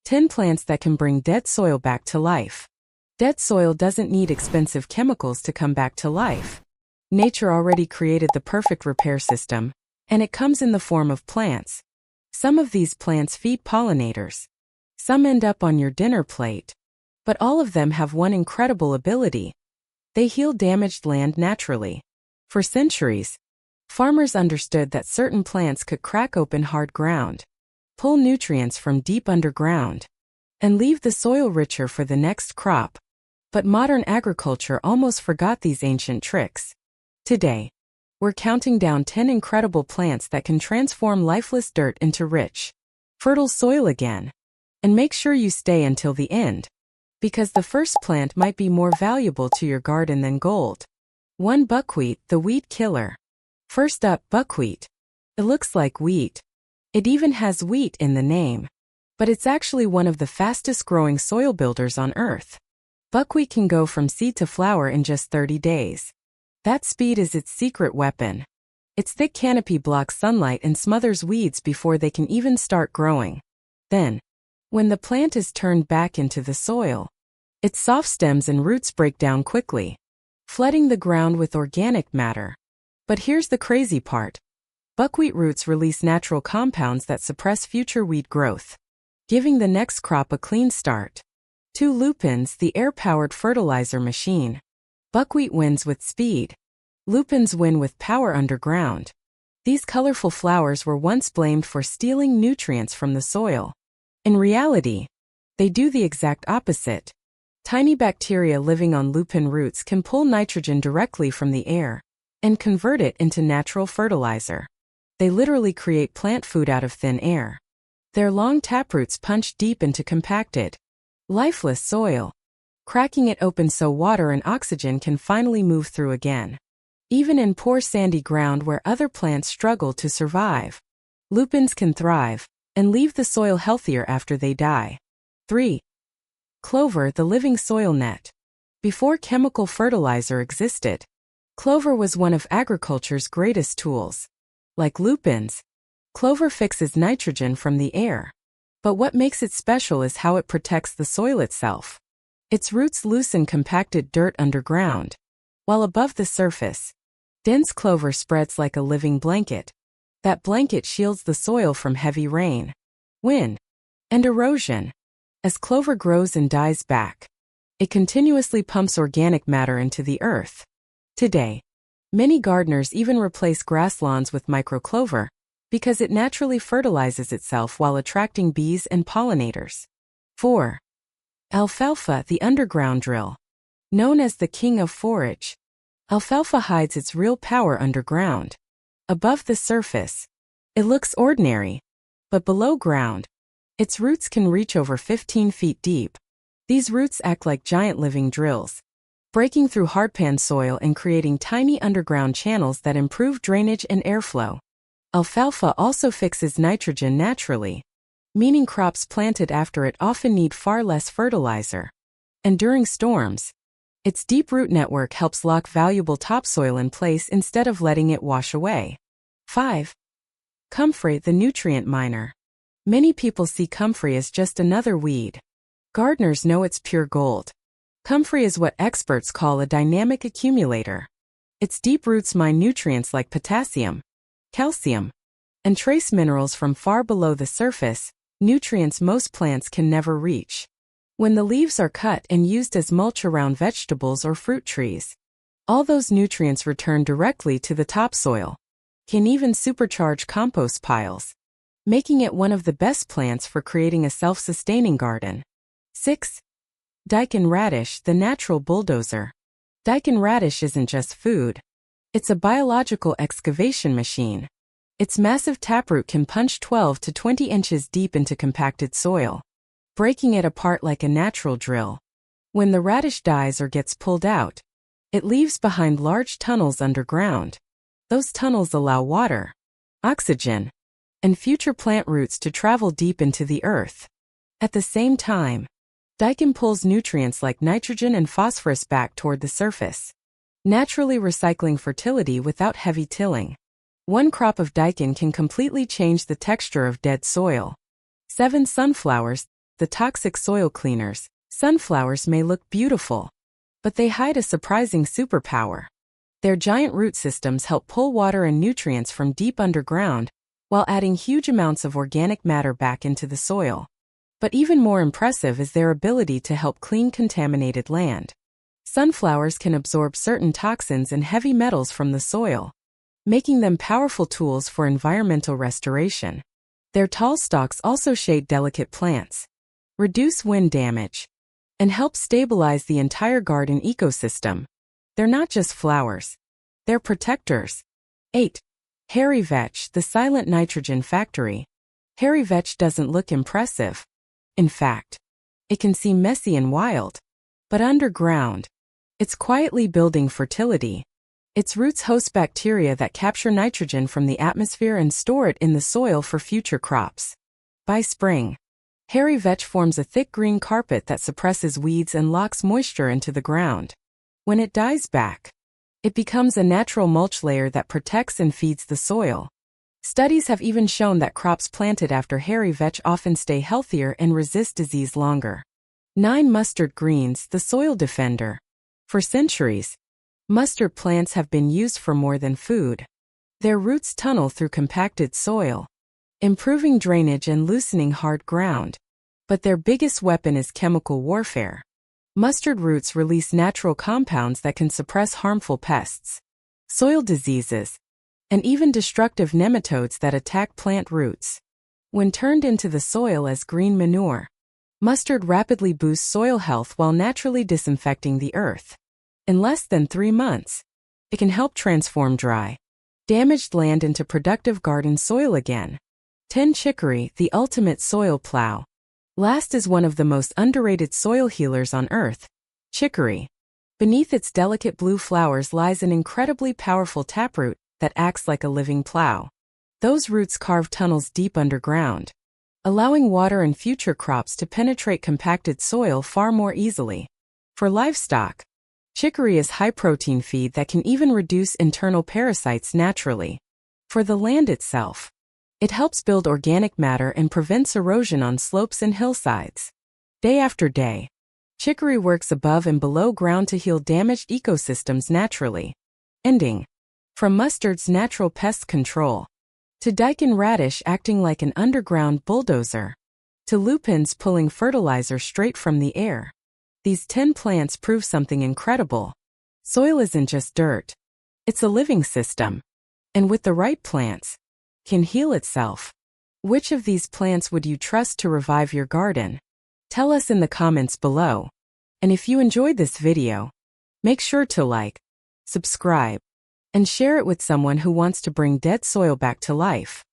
10 plants that can bring dead soil back to life. Dead soil doesn't need expensive chemicals to come back to life. Nature already created the perfect repair system, and it comes in the form of plants. Some of these plants feed pollinators. Some end up on your dinner plate. But all of them have one incredible ability. They heal damaged land naturally. For centuries, farmers understood that certain plants could crack open hard ground, pull nutrients from deep underground, and leave the soil richer for the next crop. But modern agriculture almost forgot these ancient tricks. Today, we're counting down 10 incredible plants that can transform lifeless dirt into rich, fertile soil again. And make sure you stay until the end, because the first plant might be more valuable to your garden than gold. 1. Buckwheat, the weed killer. First up, buckwheat. It looks like wheat. It even has wheat in the name. But it's actually one of the fastest growing soil builders on Earth. Buckwheat can go from seed to flower in just 30 days. That speed is its secret weapon. Its thick canopy blocks sunlight and smothers weeds before they can even start growing. Then, when the plant is turned back into the soil, its soft stems and roots break down quickly, flooding the ground with organic matter. But here's the crazy part. Buckwheat roots release natural compounds that suppress future weed growth, giving the next crop a clean start. 2. Lupins, the air-powered fertilizer machine. Buckwheat wins with speed. Lupins win with power underground. These colorful flowers were once blamed for stealing nutrients from the soil. In reality, they do the exact opposite. Tiny bacteria living on lupin roots can pull nitrogen directly from the air and convert it into natural fertilizer. They literally create plant food out of thin air. Their long taproots punch deep into compacted, lifeless soil, cracking it open so water and oxygen can finally move through again. Even in poor sandy ground where other plants struggle to survive, lupins can thrive and leave the soil healthier after they die. 3. Clover, the living soil net. Before chemical fertilizer existed, clover was one of agriculture's greatest tools. Like lupins, clover fixes nitrogen from the air. But what makes it special is how it protects the soil itself. Its roots loosen compacted dirt underground, while above the surface, dense clover spreads like a living blanket. That blanket shields the soil from heavy rain, wind, and erosion. As clover grows and dies back, it continuously pumps organic matter into the earth. Today, many gardeners even replace grass lawns with microclover because it naturally fertilizes itself while attracting bees and pollinators. 4. Alfalfa, the underground drill. Known as the king of forage, alfalfa hides its real power underground. Above the surface, it looks ordinary, but below ground, its roots can reach over 15 feet deep. These roots act like giant living drills, breaking through hardpan soil and creating tiny underground channels that improve drainage and airflow. Alfalfa also fixes nitrogen naturally, meaning crops planted after it often need far less fertilizer. And during storms, its deep root network helps lock valuable topsoil in place instead of letting it wash away. 5. Comfrey, the nutrient miner. Many people see comfrey as just another weed. Gardeners know it's pure gold. Comfrey is what experts call a dynamic accumulator. Its deep roots mine nutrients like potassium, calcium, and trace minerals from far below the surface, nutrients most plants can never reach. When the leaves are cut and used as mulch around vegetables or fruit trees, all those nutrients return directly to the topsoil, can even supercharge compost piles, making it one of the best plants for creating a self-sustaining garden. 6. Daikon radish, the natural bulldozer. Daikon radish isn't just food. It's a biological excavation machine. Its massive taproot can punch 12 to 20 inches deep into compacted soil, breaking it apart like a natural drill. When the radish dies or gets pulled out, it leaves behind large tunnels underground. Those tunnels allow water, oxygen, and future plant roots to travel deep into the earth. At the same time, daikon pulls nutrients like nitrogen and phosphorus back toward the surface, naturally recycling fertility without heavy tilling. One crop of daikon can completely change the texture of dead soil. 7. Sunflowers, the toxic soil cleaners, sunflowers may look beautiful, but they hide a surprising superpower. Their giant root systems help pull water and nutrients from deep underground, while adding huge amounts of organic matter back into the soil. But even more impressive is their ability to help clean contaminated land. Sunflowers can absorb certain toxins and heavy metals from the soil, making them powerful tools for environmental restoration. Their tall stalks also shade delicate plants, reduce wind damage, and help stabilize the entire garden ecosystem. They're not just flowers, they're protectors. 8. Hairy vetch, the silent nitrogen factory. Hairy vetch doesn't look impressive. In fact, it can seem messy and wild. But underground, it's quietly building fertility. Its roots host bacteria that capture nitrogen from the atmosphere and store it in the soil for future crops. By spring, hairy vetch forms a thick green carpet that suppresses weeds and locks moisture into the ground. When it dies back, it becomes a natural mulch layer that protects and feeds the soil. Studies have even shown that crops planted after hairy vetch often stay healthier and resist disease longer. 9. Mustard greens, the soil defender. For centuries, mustard plants have been used for more than food. Their roots tunnel through compacted soil, improving drainage and loosening hard ground. But their biggest weapon is chemical warfare. Mustard roots release natural compounds that can suppress harmful pests, soil diseases, and even destructive nematodes that attack plant roots. When turned into the soil as green manure, mustard rapidly boosts soil health while naturally disinfecting the earth. In less than 3 months, it can help transform dry, damaged land into productive garden soil again. 10. Chicory, the ultimate soil plow. Last is one of the most underrated soil healers on earth. Chicory. Beneath its delicate blue flowers lies an incredibly powerful taproot that acts like a living plow. Those roots carve tunnels deep underground, allowing water and future crops to penetrate compacted soil far more easily. For livestock, chicory is high-protein feed that can even reduce internal parasites naturally. For the land itself, it helps build organic matter and prevents erosion on slopes and hillsides. Day after day, chicory works above and below ground to heal damaged ecosystems naturally. Ending. From mustard's natural pest control, to daikon radish acting like an underground bulldozer, to lupins pulling fertilizer straight from the air, these 10 plants prove something incredible. Soil isn't just dirt. It's a living system. And with the right plants, can heal itself. Which of these plants would you trust to revive your garden? Tell us in the comments below. And if you enjoyed this video, make sure to like, subscribe, and share it with someone who wants to bring dead soil back to life.